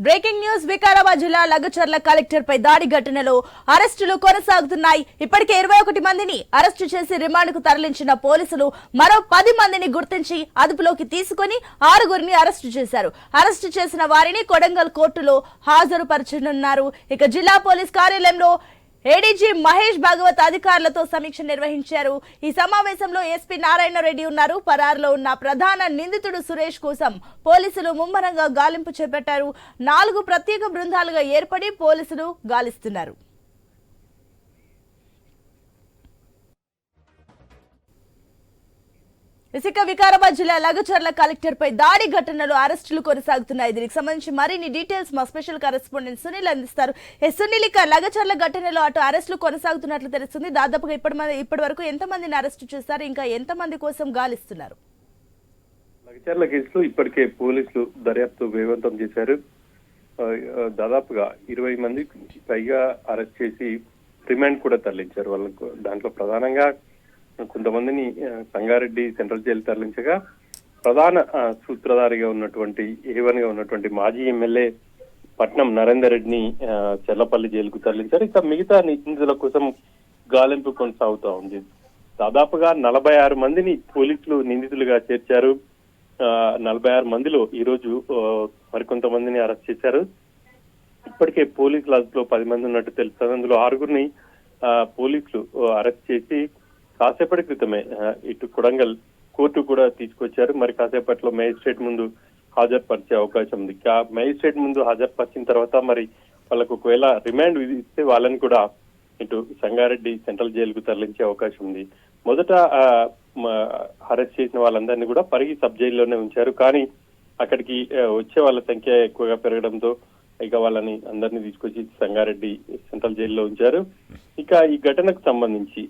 Breaking news. Vikarabad జిల్లా Lagacharla collector పై దాడి ఘటనలో అరెస్టులు కొనసాగుతున్నాయి. ఇప్పటికే 21 మందిని అరెస్టు చేసి రిమాండ్ కు తరలించిన పోలీసులు మరో 10 మందిని గుర్తించి అదుపులోకి తీసుకుని 6గురిని అరెస్టు చేశారు. అరెస్టు చేసిన వారిని కొడంగల్ కోర్టులో హాజరుపరచనున్నారు. ఇక జిల్లా పోలీస్ కార్యాలయంలో ఏడీజీ మహేష్ భాగవత్ అధికారులతో సమీక్ష నిర్వహించారు. ఈ సమావేశంలో ఎస్పీ నారాయణ రెడ్డి ఉన్నారు. పరారులో ఉన్న ప్రధాన నిందితుడు సురేష్ కోసం పోలీసులు ముమ్మరంగా గాలింపు చేపట్టారు. 4 ప్రత్యేక బృందాలుగా ఏర్పడి పోలీసులు గాలిస్తున్నారు. ఇక వికారాబాద్ జిల్లా లగచర్ల కలెక్టర్ పై దాడి ఘటనలో అరెస్టులు కొనసాగుతున్నాయి. దీనికి సంబంధించి మరిన్ని డీటెయిల్స్ మా స్పెషల్ కరెస్పాండెంట్ సునీల్ అందిస్తారు. సునీల్, ఇక లగచర్ల ఘటనలో అటు అరెస్టులు కొనసాగుతున్నట్లు తెలుస్తుంది. దాదాపుగా ఇప్పటి వరకు ఎంత మందిని అరెస్టు చేశారు, ఇంకా ఎంత మంది కోసం గాలిస్తున్నారు? లగచర్ల కేసులో ఇప్పటికే పోలీసులు దర్యాప్తు వేగవంతం చేశారు. దాదాపుగా 20 మంది పైగా అరెస్ట్ చేసి రిమాండ్ కూడా తరలించారు. వాళ్ళకు దాంట్లో ప్రధానంగా కొంతమందిని సంగారెడ్డి సెంట్రల్ జైలు తరలించగా ప్రధాన సూత్రధారిగా ఉన్నటువంటి A1 గా ఉన్నటువంటి మాజీ ఎమ్మెల్యే పట్నం నరేందర్ రెడ్డిని చెర్లపల్లి జైలుకు తరలించారు. ఇక మిగతా నిందితుల కోసం గాలింపు కొనసాగుతూ ఉంది. దాదాపుగా 46 మందిని పోలీసులు నిందితులుగా చేర్చారు. 46 మందిలో ఈ రోజు మరికొంతమందిని అరెస్ట్ చేశారు. ఇప్పటికే పోలీసుల అదుపులో 10 మంది ఉన్నట్టు తెలుస్తుంది. అందులో 6గురిని పోలీసులు అరెస్ట్ చేసి కాసేపటి క్రితమే ఇటు కొడంగల్ కోర్టు కూడా తీసుకొచ్చారు. మరి కాసేపట్లో మేజిస్ట్రేట్ ముందు హాజరుపరిచే అవకాశం ఉంది. మేజిస్ట్రేట్ ముందు హాజరుపరిచిన తర్వాత మరి వాళ్ళకు ఒకవేళ రిమాండ్ విధిస్తే వాళ్ళని కూడా ఇటు సంగారెడ్డి సెంట్రల్ జైలుకు తరలించే అవకాశం ఉంది. మొదట అరెస్ట్ చేసిన వాళ్ళందరినీ కూడా పరిగి సబ్ జైల్లోనే ఉంచారు. కానీ అక్కడికి వచ్చే వాళ్ళ సంఖ్య ఎక్కువగా పెరగడంతో ఇక వాళ్ళని అందరినీ తీసుకొచ్చి సంగారెడ్డి సెంట్రల్ జైల్లో ఉంచారు. ఇక ఈ ఘటనకు సంబంధించి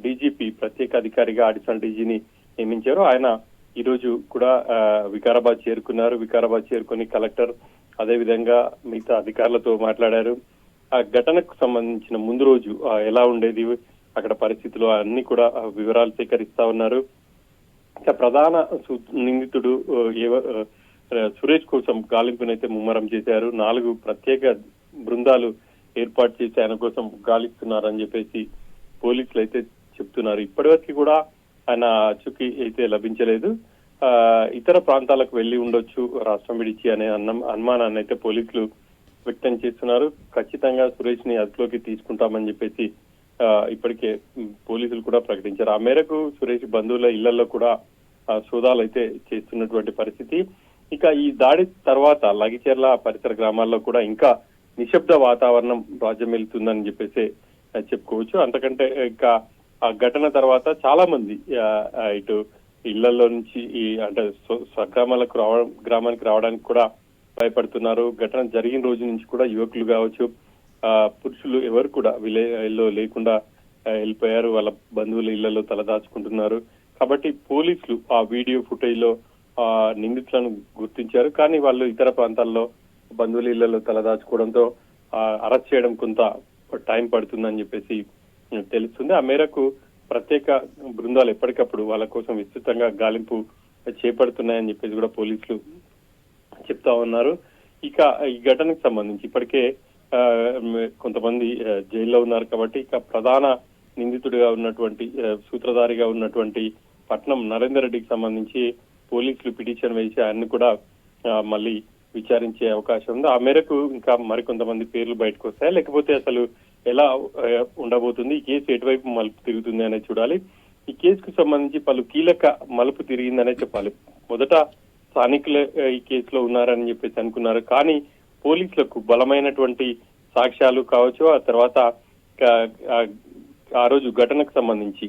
డీజీపీ ప్రత్యేక అధికారిగా అడిషనల్ డీజీని నియమించారు. ఆయన ఈ రోజు కూడా వికారాబాద్ చేరుకున్నారు. వికారాబాద్ చేరుకుని కలెక్టర్ అదే విధంగా మిగతా అధికారులతో మాట్లాడారు. ఆ ఘటనకు సంబంధించిన ముందు రోజు ఎలా ఉండేది, అక్కడ పరిస్థితులు అన్ని కూడా వివరాలు సేకరిస్తా ఉన్నారు. ఇక ప్రధాన నిందితుడు సురేష్ కోసం గాలింపునైతే ముమ్మరం చేశారు. 4 ప్రత్యేక బృందాలు ఏర్పాటు చేసి ఆయన కోసం గాలిస్తున్నారని చెప్పేసి పోలీసులు అయితే చెప్తున్నారు. ఇప్పటివరకు కూడా ఆయన ఆచూకీ అయితే లభించలేదు. ఇతర ప్రాంతాలకు వెళ్లి ఉండొచ్చు రాష్ట్రం విడిచి అనే అనుమానాన్ని అయితే పోలీసులు వ్యక్తం చేస్తున్నారు. ఖచ్చితంగా సురేష్ ని అదుపులోకి తీసుకుంటామని చెప్పేసి ఇప్పటికే పోలీసులు కూడా ప్రకటించారు. ఆ మేరకు సురేష్ బంధువుల ఇళ్లలో కూడా సోదాలు అయితే చేస్తున్నటువంటి పరిస్థితి. ఇక ఈ దాడి తర్వాత లగిచెర్ల పరిసర గ్రామాల్లో కూడా ఇంకా నిశ్శబ్ద వాతావరణం రాజ్యమేలుతుందని చెప్పేసి చెప్పుకోవచ్చు. అంతకంటే ఇంకా ఆ ఘటన తర్వాత చాలా మంది ఇటు ఇళ్లలో నుంచి అంటే గ్రామానికి రావడానికి కూడా భయపడుతున్నారు. ఘటన జరిగిన రోజు నుంచి కూడా యువకులు కావచ్చు, పురుషులు ఎవరు కూడా విలేజ్లో లేకుండా వెళ్ళిపోయారు. వాళ్ళ బంధువుల ఇళ్లలో తలదాచుకుంటున్నారు. కాబట్టి పోలీసులు ఆ వీడియో ఫుటేజ్ లో నిందితులను గుర్తించారు. కానీ వాళ్ళు ఇతర ప్రాంతాల్లో బంధువుల ఇళ్లలో తలదాచుకోవడంతో అరెస్ట్ చేయడం కొంత టైం పడుతుందని చెప్పేసి తెలుస్తుంది. ఆ మేరకు ప్రత్యేక బృందాలు ఎప్పటికప్పుడు వాళ్ళ కోసం విస్తృతంగా గాలింపు చేపడుతున్నాయని చెప్పేసి కూడా పోలీసులు చెప్తా ఉన్నారు. ఇక ఈ ఘటనకు సంబంధించి ఇప్పటికే కొంతమంది జైల్లో ఉన్నారు. కాబట్టి ఇక ప్రధాన నిందితుడిగా ఉన్నటువంటి సూత్రధారిగా ఉన్నటువంటి పట్నం నరేందర్ రెడ్డికి సంబంధించి పోలీసులు పిటిషన్ వేసి ఆయన్ని కూడా మళ్ళీ విచారించే అవకాశం ఉంది. ఆ మేరకు ఇంకా మరికొంతమంది పేర్లు బయటకు వస్తాయి, లేకపోతే అసలు ఎలా ఉండబోతుంది, ఈ కేసు ఎటువైపు మలుపు తిరుగుతుంది అనేది చూడాలి. ఈ కేసుకు సంబంధించి పలు కీలక మలుపు తిరిగిందనే చెప్పాలి. మొదట స్థానికులు ఈ కేసులో ఉన్నారని చెప్పేసి అనుకున్నారు. కానీ పోలీసులకు బలమైనటువంటి సాక్ష్యాలు కావచ్చు, ఆ తర్వాత ఆ రోజు ఘటనకు సంబంధించి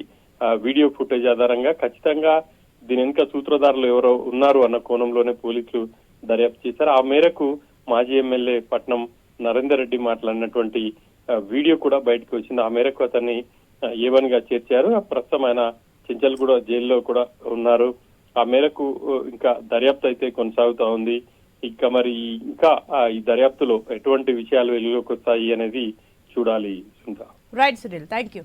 వీడియో ఫుటేజ్ ఆధారంగా ఖచ్చితంగా దీని వెనుక సూత్రధారులు ఎవరో ఉన్నారు అన్న కోణంలోనే పోలీసులు దర్యాప్తు చేశారు. ఆ మేరకు మాజీ ఎమ్మెల్యే పట్నం నరేందర్ రెడ్డి మాట్లాడినటువంటి వీడియో కూడా బయటకు వచ్చింది. ఆ మేరకు అతన్ని A1 గా చేర్చారు. ప్రస్తుతం ఆయన చెంచల్గూడ జైల్లో కూడా ఉన్నారు. ఆ మేరకు ఇంకా దర్యాప్తు అయితే కొనసాగుతా ఉంది. ఇంకా మరి ఇంకా ఈ దర్యాప్తులో ఎటువంటి విషయాలు వెలుగులోకి వస్తాయి అనేది చూడాలి. Right Sunil, thank you.